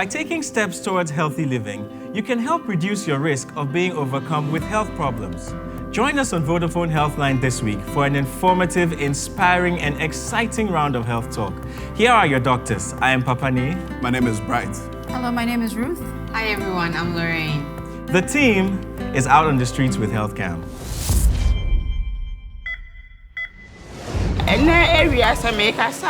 By taking steps towards healthy living, you can help reduce your risk of being overcome with health problems. Join us on Vodafone Healthline this week for an informative, inspiring, and exciting round of health talk. Here are your doctors. I am Papani. My name is Bright. Hello, my name is Ruth. Hi everyone, I'm Lorraine. The team is out on the streets with HealthCam. In area, make us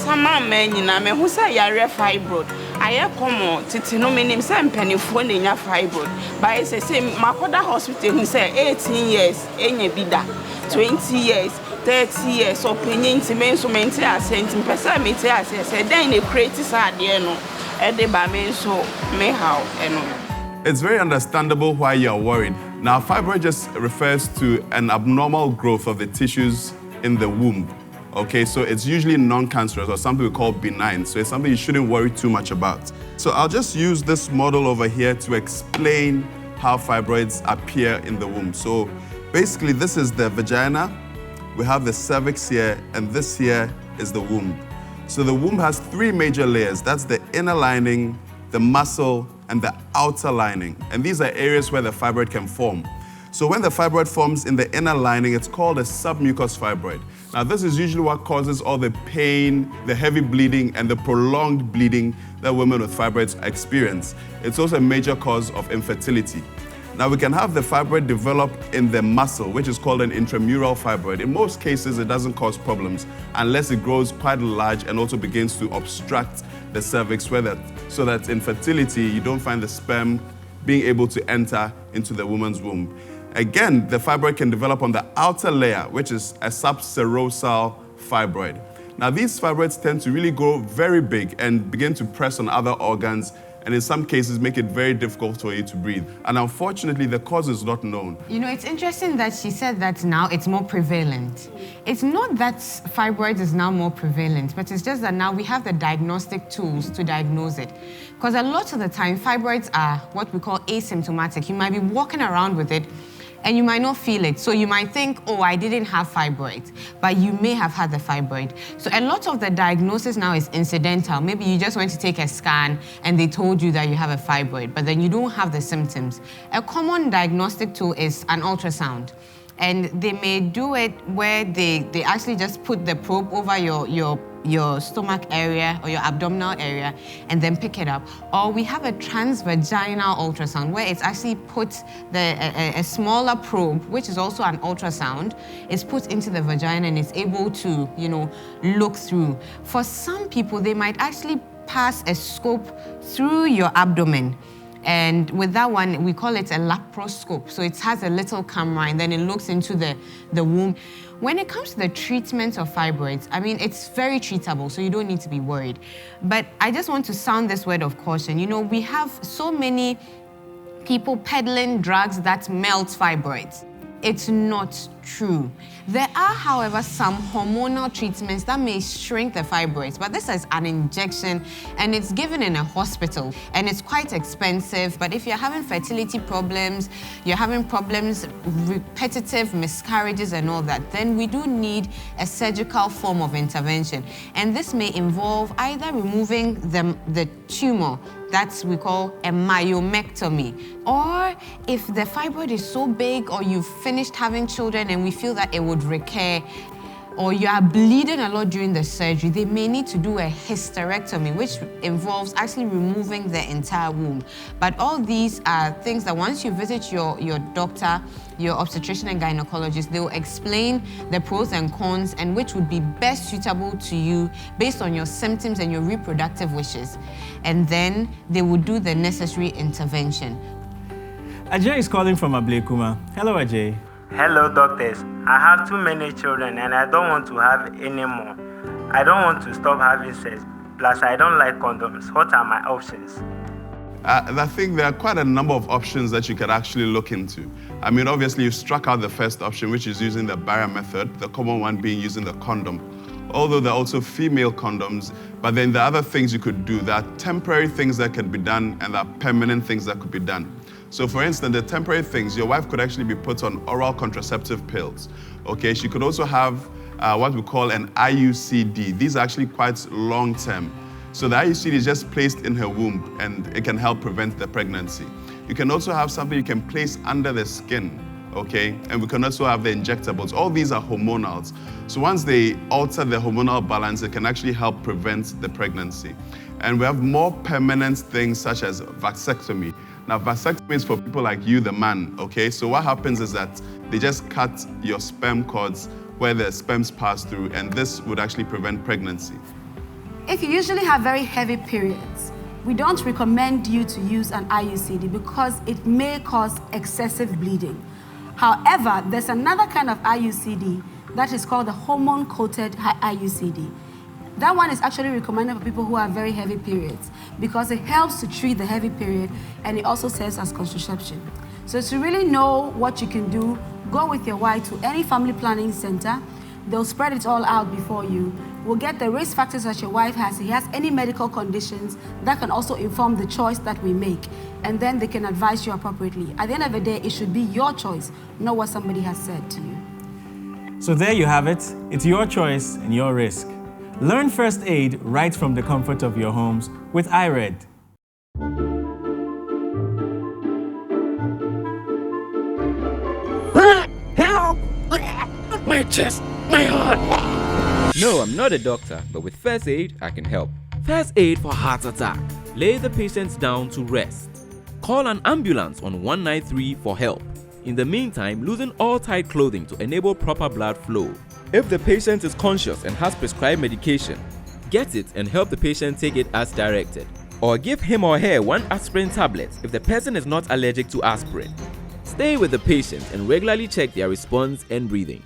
man, me who say you're fibroid. I am common, Titino meaning some penny phone in your fibroid. But it's the same, Makoda Hospital, who say 18 years, any bida, 20 years, 30 years, so penny to men so maintain a sentiment, person me tell us, then they create this idea, no, and they by me so may how, and It's very understandable why you're worried. Now, fibroid just refers to an abnormal growth of the tissues in the womb. Okay, so it's usually non-cancerous or something we call benign. So it's something you shouldn't worry too much about. So I'll just use this model over here to explain how fibroids appear in the womb. So basically, this is the vagina. We have the cervix here, and this here is the womb. So the womb has three major layers. That's the inner lining, the muscle, and the outer lining. And these are areas where the fibroid can form. So when the fibroid forms in the inner lining, it's called a submucous fibroid. Now, this is usually what causes all the pain, the heavy bleeding, and the prolonged bleeding that women with fibroids experience. It's also a major cause of infertility. Now, we can have the fibroid develop in the muscle, which is called an intramural fibroid. In most cases, it doesn't cause problems unless it grows quite large and also begins to obstruct the cervix, so that infertility, you don't find the sperm being able to enter into the woman's womb. Again, the fibroid can develop on the outer layer, which is a subserosal fibroid. Now, these fibroids tend to really grow very big and begin to press on other organs, and in some cases make it very difficult for you to breathe. And unfortunately, the cause is not known. You know, it's interesting that she said that now it's more prevalent. It's not that fibroids is now more prevalent, but it's just that now we have the diagnostic tools to diagnose it. Because a lot of the time, fibroids are what we call asymptomatic. You might be walking around with it, and you might not feel it. So you might think, oh, I didn't have fibroids, but you may have had the fibroid. So a lot of the diagnosis now is incidental. Maybe you just went to take a scan and they told you that you have a fibroid, but then you don't have the symptoms. A common diagnostic tool is an ultrasound. And they may do it where they actually just put the probe over your stomach area or your abdominal area and then pick it up. Or we have a transvaginal ultrasound where it's actually put a smaller probe, which is also an ultrasound, is put into the vagina and is able to, look through. For some people, they might actually pass a scope through your abdomen. And with that one, we call it a laparoscope. So it has a little camera and then it looks into the womb. When it comes to the treatment of fibroids, I mean, it's very treatable, so you don't need to be worried. But I just want to sound this word of caution. We have so many people peddling drugs that melt fibroids. It's not true. There are, however, some hormonal treatments that may shrink the fibroids, but this is an injection and it's given in a hospital and it's quite expensive. But if you're having fertility problems, you're having problems, repetitive miscarriages and all that, then we do need a surgical form of intervention. And this may involve either removing the tumor, that we call a myomectomy. Or if the fibroid is so big or you've finished having children and we feel that it would recur, or you are bleeding a lot during the surgery, they may need to do a hysterectomy, which involves actually removing the entire womb. But all these are things that once you visit your doctor, your obstetrician and gynecologist, they will explain the pros and cons and which would be best suitable to you based on your symptoms and your reproductive wishes. And then they will do the necessary intervention. Ajay is calling from Ablekuma. Hello, Ajay. Hello, doctors. I have too many children and I don't want to have any more. I don't want to stop having sex. Plus, I don't like condoms. What are my options? I think there are quite a number of options that you could actually look into. I mean, obviously, you struck out the first option, which is using the barrier method, the common one being using the condom. Although there are also female condoms, but then the other things you could do, there are temporary things that can be done and there are permanent things that could be done. So for instance, the temporary things, your wife could actually be put on oral contraceptive pills. Okay, she could also have what we call an IUCD. These are actually quite long-term. So the IUCD is just placed in her womb and it can help prevent the pregnancy. You can also have something you can place under the skin, okay? And we can also have the injectables. All these are hormonals. So once they alter the hormonal balance, it can actually help prevent the pregnancy. And we have more permanent things such as vasectomy. Now, vasectomy is for people like you, the man, okay? So what happens is that they just cut your sperm cords where the sperms pass through, and this would actually prevent pregnancy. If you usually have very heavy periods, we don't recommend you to use an IUCD because it may cause excessive bleeding. However, there's another kind of IUCD that is called the hormone-coated IUCD. That one is actually recommended for people who have very heavy periods because it helps to treat the heavy period and it also serves as contraception. So to really know what you can do, go with your wife to any family planning center. They'll spread it all out before you. We'll get the risk factors that your wife has. If he has any medical conditions, that can also inform the choice that we make. And then they can advise you appropriately. At the end of the day, it should be your choice, not what somebody has said to you. So there you have it. It's your choice and your risk. Learn first aid right from the comfort of your homes with iRed. Help! My chest, my heart. No, I'm not a doctor, but with first aid, I can help. First aid for heart attack. Lay the patient down to rest. Call an ambulance on 193 for help. In the meantime, loosen all tight clothing to enable proper blood flow. If the patient is conscious and has prescribed medication, get it and help the patient take it as directed. Or give him or her one aspirin tablet if the person is not allergic to aspirin. Stay with the patient and regularly check their response and breathing.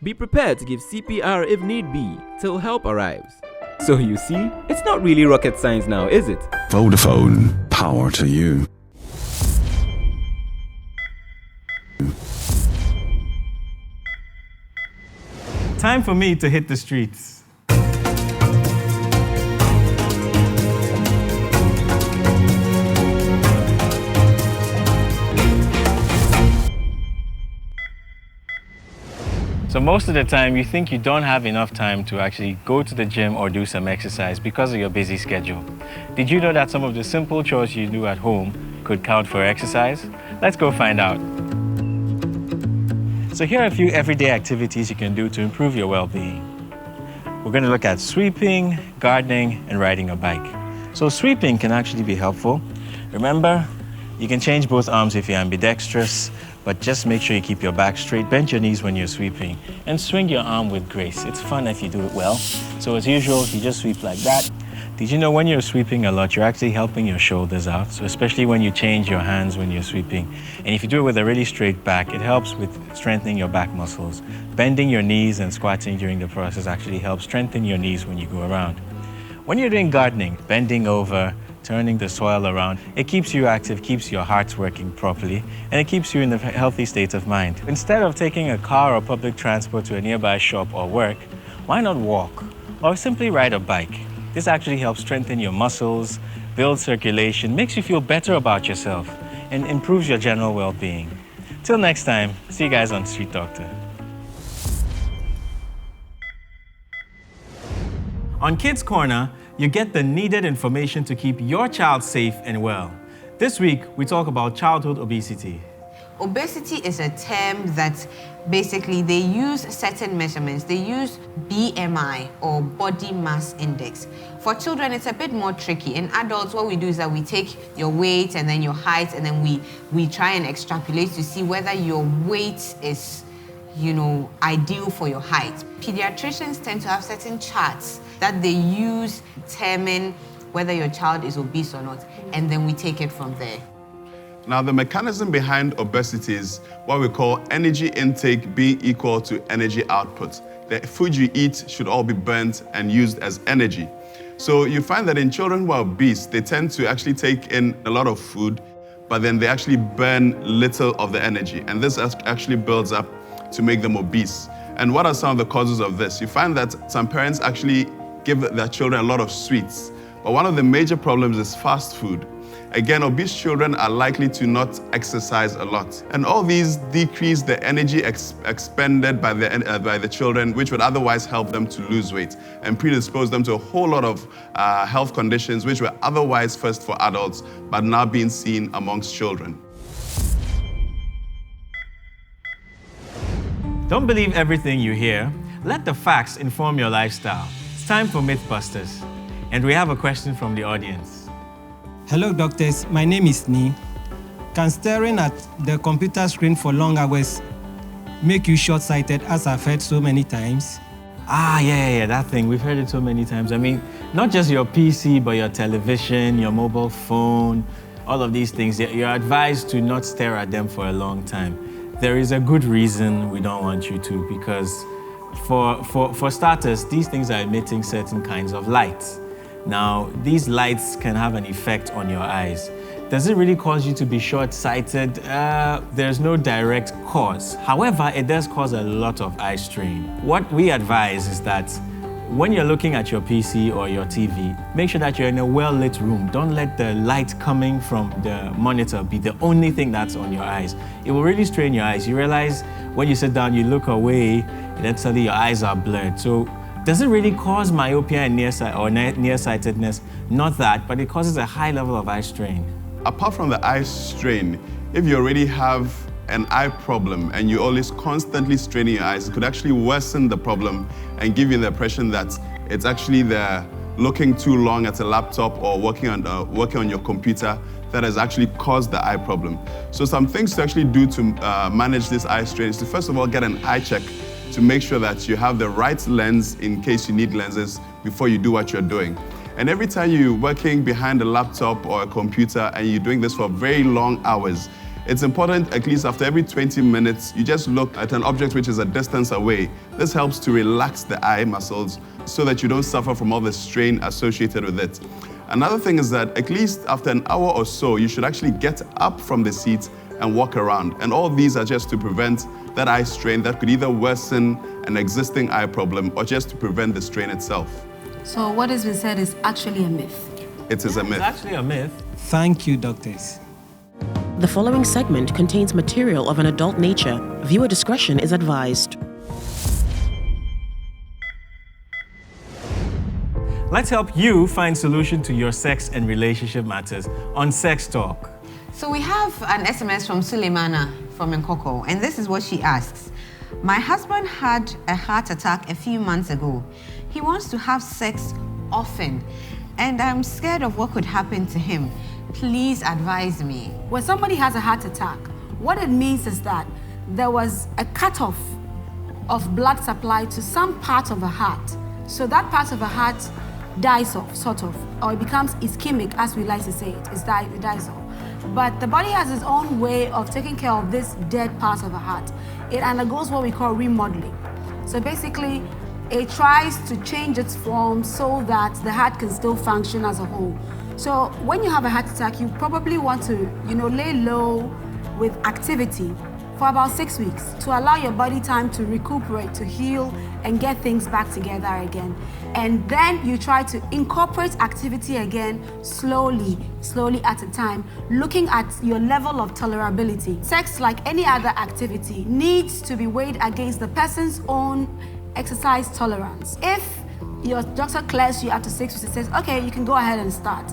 Be prepared to give CPR if need be till help arrives. So you see, it's not really rocket science now, is it? Vodafone, power to you. Time for me to hit the streets. So most of the time, you think you don't have enough time to actually go to the gym or do some exercise because of your busy schedule. Did you know that some of the simple chores you do at home could count for exercise? Let's go find out. So here are a few everyday activities you can do to improve your well-being. We're going to look at sweeping, gardening, and riding a bike. So sweeping can actually be helpful. Remember, you can change both arms if you're ambidextrous, but just make sure you keep your back straight, bend your knees when you're sweeping, and swing your arm with grace. It's fun if you do it well. So as usual, you just sweep like that. Did you know when you're sweeping a lot, you're actually helping your shoulders out? So especially when you change your hands when you're sweeping. And if you do it with a really straight back, it helps with strengthening your back muscles. Bending your knees and squatting during the process actually helps strengthen your knees when you go around. When you're doing gardening, bending over, turning the soil around, it keeps you active, keeps your heart working properly, and it keeps you in a healthy state of mind. Instead of taking a car or public transport to a nearby shop or work, why not walk or simply ride a bike? This actually helps strengthen your muscles, build circulation, makes you feel better about yourself, and improves your general well-being. Till next time, see you guys on Street Doctor. On Kids Corner, you get the needed information to keep your child safe and well. This week, we talk about childhood obesity. Obesity is a term that basically they use certain measurements. They use BMI or body mass index. For children, it's a bit more tricky. In adults, what we do is that we take your weight and then your height, and then we try and extrapolate to see whether your weight is, ideal for your height. Pediatricians tend to have certain charts that they use to determine whether your child is obese or not, and then we take it from there. Now, the mechanism behind obesity is what we call energy intake being equal to energy output. The food you eat should all be burnt and used as energy. So you find that in children who are obese, they tend to actually take in a lot of food, but then they actually burn little of the energy. And this actually builds up to make them obese. And what are some of the causes of this? You find that some parents actually give their children a lot of sweets. But one of the major problems is fast food. Again, obese children are likely to not exercise a lot. And all these decrease the energy expended by the children, which would otherwise help them to lose weight and predispose them to a whole lot of health conditions which were otherwise first for adults, but now being seen amongst children. Don't believe everything you hear. Let the facts inform your lifestyle. It's time for Mythbusters. And we have a question from the audience. Hello, doctors. My name is Nee. Can staring at the computer screen for long hours make you short-sighted, as I've heard so many times? Yeah, that thing. We've heard it so many times. I mean, not just your PC, but your television, your mobile phone, all of these things. You're advised to not stare at them for a long time. There is a good reason we don't want you to, because for starters, these things are emitting certain kinds of light. Now, these lights can have an effect on your eyes. Does it really cause you to be short-sighted? There's no direct cause. However, it does cause a lot of eye strain. What we advise is that when you're looking at your PC or your TV, make sure that you're in a well-lit room. Don't let the light coming from the monitor be the only thing that's on your eyes. It will really strain your eyes. You realize when you sit down, you look away, and then suddenly your eyes are blurred. So does it really cause myopia and nearsightedness? Not that, but it causes a high level of eye strain. Apart from the eye strain, if you already have an eye problem and you're always constantly straining your eyes, it could actually worsen the problem and give you the impression that it's actually the looking too long at a laptop or working on your computer that has actually caused the eye problem. So some things to actually do to manage this eye strain is to first of all get an eye check to make sure that you have the right lens in case you need lenses before you do what you're doing. And every time you're working behind a laptop or a computer and you're doing this for very long hours, it's important, at least after every 20 minutes, you just look at an object which is a distance away. This helps to relax the eye muscles so that you don't suffer from all the strain associated with it. Another thing is that at least after an hour or so, you should actually get up from the seat and walk around. And all these are just to prevent that eye strain that could either worsen an existing eye problem or just to prevent the strain itself. So what has been said is actually a myth. It is a myth. It's actually a myth. Thank you, doctors. The following segment contains material of an adult nature. Viewer discretion is advised. Let's help you find solution to your sex and relationship matters on Sex Talk. So we have an SMS from Suleimana from Nkoko, and this is what she asks. My husband had a heart attack a few months ago. He wants to have sex often, and I'm scared of what could happen to him. Please advise me. When somebody has a heart attack, what it means is that there was a cutoff of blood supply to some part of the heart. So that part of the heart dies off, sort of, or it becomes ischemic, as we like to say it. It dies off. But the body has its own way of taking care of this dead part of the heart. It undergoes what we call remodeling. So basically, it tries to change its form so that the heart can still function as a whole. So when you have a heart attack, you probably want to, lay low with activity for about 6 weeks to allow your body time to recuperate, to heal, and get things back together again. And then you try to incorporate activity again slowly at a time, looking at your level of tolerability. Sex, like any other activity, needs to be weighed against the person's own exercise tolerance. If your doctor clears you after 6 weeks and says, okay, you can go ahead and start,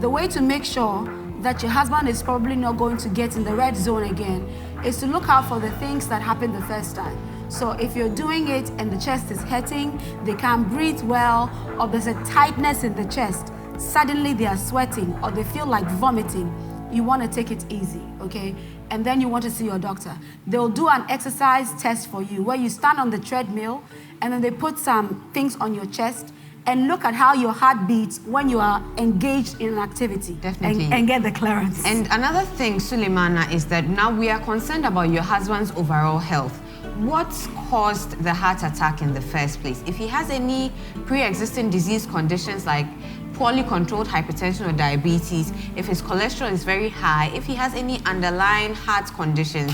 the way to make sure that your husband is probably not going to get in the red zone again is to look out for the things that happened the first time. So if you're doing it and the chest is hurting, they can't breathe well, or there's a tightness in the chest, suddenly they are sweating or they feel like vomiting, you want to take it easy, okay? And then you want to see your doctor. They'll do an exercise test for you where you stand on the treadmill and then they put some things on your chest and look at how your heart beats when you are engaged in an activity. Definitely. And get the clearance. And another thing, Suleimana, is that now we are concerned about your husband's overall health. What caused the heart attack in the first place? If he has any pre-existing disease conditions like poorly controlled hypertension or diabetes, if his cholesterol is very high, if he has any underlying heart conditions,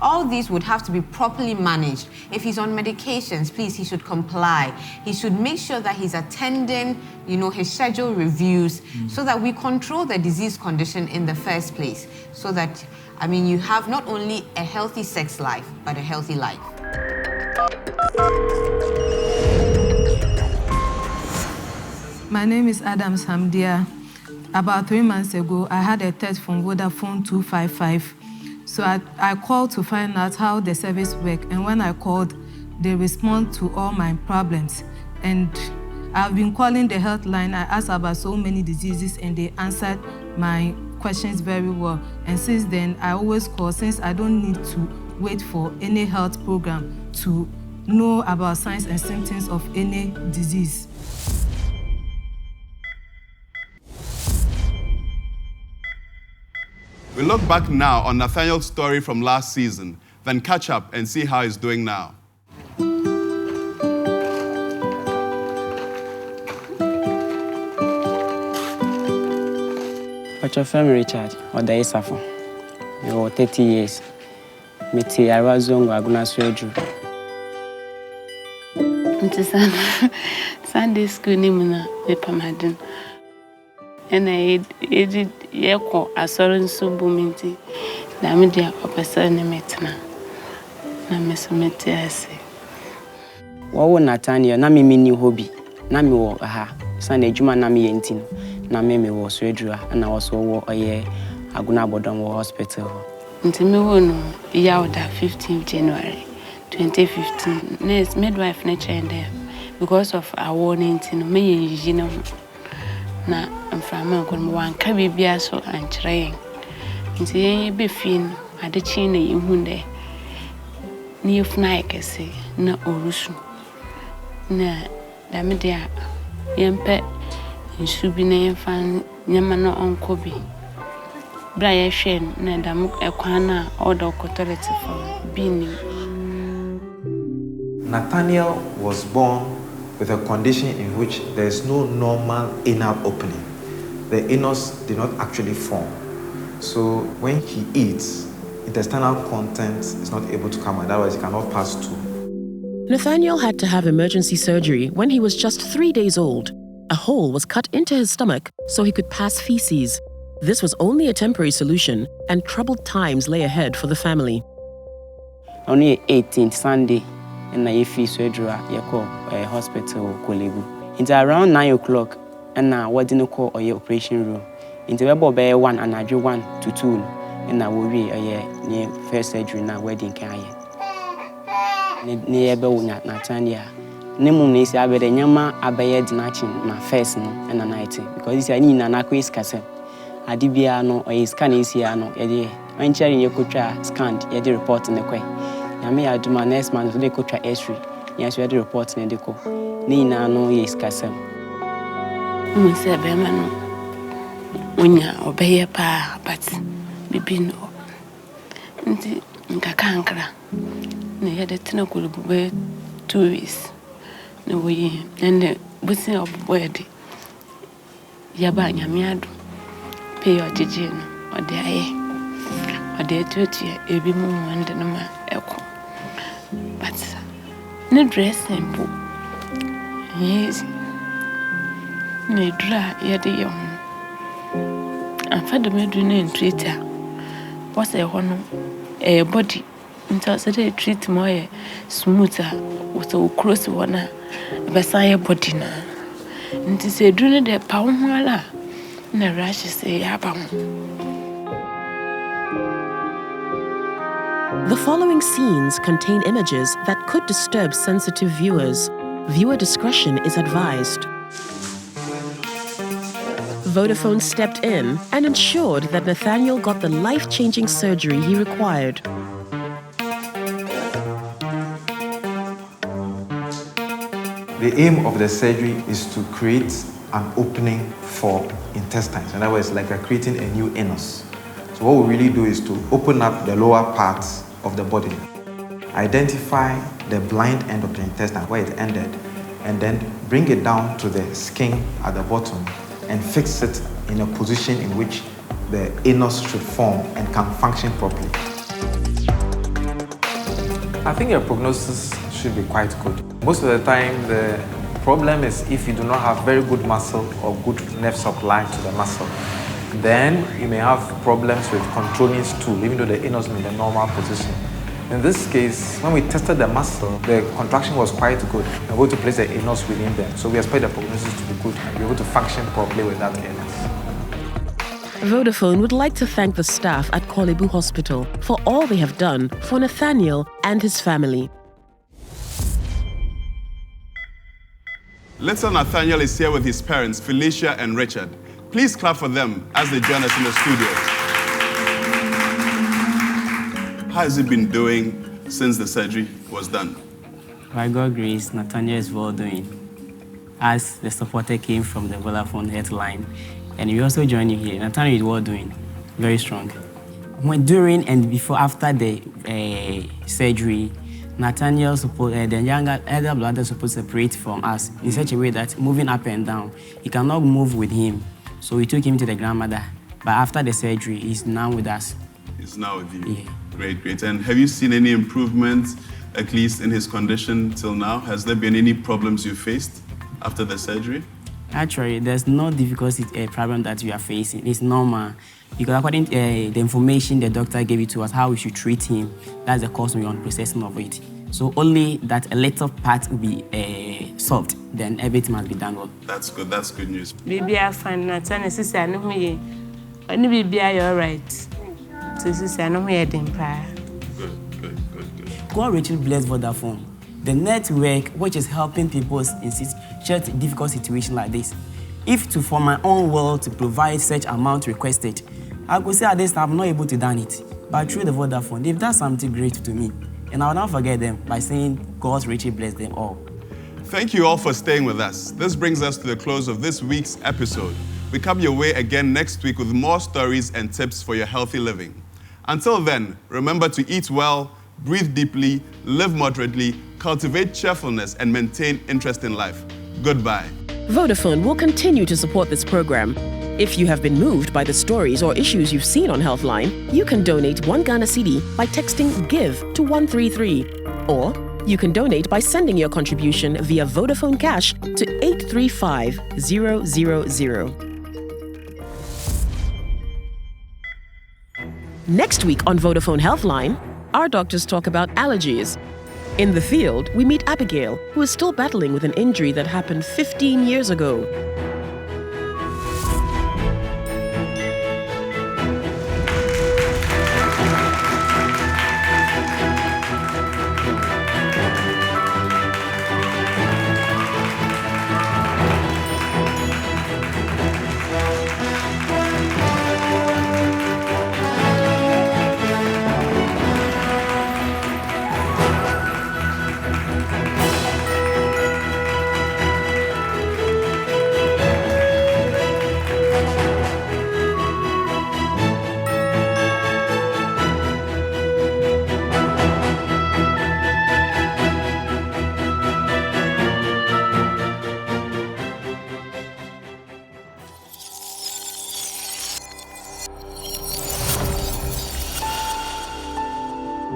All these would have to be properly managed. If he's on medications, please, he should comply. He should make sure that he's attending, his schedule reviews so that we control the disease condition in the first place. So that, you have not only a healthy sex life, but a healthy life. My name is Adams Hamdia. About 3 months ago, I had a text from Vodafone 255. So I called to find out how the service works. And when I called, they respond to all my problems. And I've been calling the Healthline. I asked about so many diseases, and they answered my questions very well. And since then, I always call, since I don't need to wait for any health program to know about signs and symptoms of any disease. We look back now on Nathaniel's story from last season, then catch up and see how he's doing now. What's your family, Richard? Or the Isafo? You're 30 years. Miti Arazongo Aguna Swedru. Sunday school nimuna epamadin. And I did yeko asorin subuminti. Na media opesa ne metna. Na mesomete ase. Wo Nathaniel na me ni hobby. Na me wo ha. Sunday juma na me yentino. Na me wo Swedru na wo so wo oye Aguna Bodon wo hospital. Nti me wo no yawda 15th January 2015. Next midwife na chain there because of our warning no me yino na mframa ko mo wanka bibia so ankyerɛ nti yen be fin ade chi na yehunde na yefuna ekese na orusu na damedia yempe nsu bi na yemfa nyama na onkobi bra ye hwen na dam ekwan na order authority for bini. Nathaniel was born with a condition in which there is no normal anal opening. The anus did not actually form. So when he eats, intestinal content is not able to come out, otherwise he cannot pass through. Nathaniel had to have emergency surgery when he was just 3 days old. A hole was cut into his stomach so he could pass feces. This was only a temporary solution, and troubled times lay ahead for the family. Only 18th Sunday, and I feel surgery at hospital Kolebu. It's around 9 o'clock, and now what didn't call a operation room. Into about 1 and I do 1 to 2, and I will be near first surgery now wedding care. Near Beluna, Nathaniel. Nemu is abed a yama abayed natching my first and a night because it's a nina naquis cassette. Adibiano or is canisiano, yede. When sharing your cotra scanned, yede report in the quay. Yami, I do my next month with the cotra S3. Yes, we had the report in the co. Nina no is cassette. Monsieur Berman, when you obey a pa, but Bibino. Nkakankra. Ne had a tinacle be 2 weeks. No way, and the bussing of word. Yabanya miado. Pay your jijin, or the aye, or the 20 a be more and no man echo. But no dress simple. Yes, no dry yet the young. And for the medicine and treater was a honor, a body until they treat more smoother with a cross one. Beside body na nti se dune de pa ho ala na rush say aba ho. The following scenes contain images that could disturb sensitive viewers. Viewer discretion is advised. Vodafone stepped in and ensured that Nathaniel got the life-changing surgery he required. The aim of the surgery is to create an opening for intestines. In other words, like we're creating a new anus. So what we really do is to open up the lower parts of the body, identify the blind end of the intestine where it ended, and then bring it down to the skin at the bottom and fix it in a position in which the anus should form and can function properly. I think your prognosis should be quite good. Most of the time, the problem is if you do not have very good muscle or good nerve supply to the muscle. Then you may have problems with controlling stool, even though the anus is in the normal position. In this case, when we tested the muscle, the contraction was quite good. We were able to place the anus within them. So we expect the prognosis to be good and be able to function properly with that anus. Vodafone would like to thank the staff at Kolebu Hospital for all they have done for Nathaniel and his family. Little Nathaniel is here with his parents, Felicia and Richard. Please clap for them as they join us in the studio. How has he been doing since the surgery was done? By God's grace, Nathaniel is well doing, as the supporter came from the Vodafone Healthline. And we also join you here. Nathaniel is well doing, very strong. When during and before, after the surgery, Nathaniel, the younger elder brother, is supposed to separate from us in such a way that moving up and down, he cannot move with him. So we took him to the grandmother. But after the surgery, he's now with us. He's now with you? Yeah. Great, great. And have you seen any improvement, at least in his condition till now? Has there been any problems you faced after the surgery? Actually, there's no difficulty problem that we are facing. It's normal. Because according to the information the doctor gave it to us, how we should treat him, that's the cause we are on processing of it. So only that a little part will be solved, then everything must be done well. That's good news. Baby, I find Nathaniel, sister, I know me. Only baby, are you all right? So sister, I know me heading pa. Good. God richly bless Vodafone. The network which is helping people in such difficult situation like this. If for my own will to provide such amount requested, I could say at this time I'm not able to done it. But through the Vodafone, they've done something great to me. And I will not forget them by saying God's richly bless them all. Thank you all for staying with us. This brings us to the close of this week's episode. We come your way again next week with more stories and tips for your healthy living. Until then, remember to eat well, breathe deeply, live moderately, cultivate cheerfulness, and maintain interest in life. Goodbye. Vodafone will continue to support this program. If you have been moved by the stories or issues you've seen on Healthline, you can donate 1 Ghana cedi by texting GIVE to 133. Or you can donate by sending your contribution via Vodafone Cash to 835000. Next week on Vodafone Healthline, our doctors talk about allergies. In the field, we meet Abigail, who is still battling with an injury that happened 15 years ago.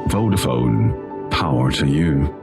Vodafone, power to you.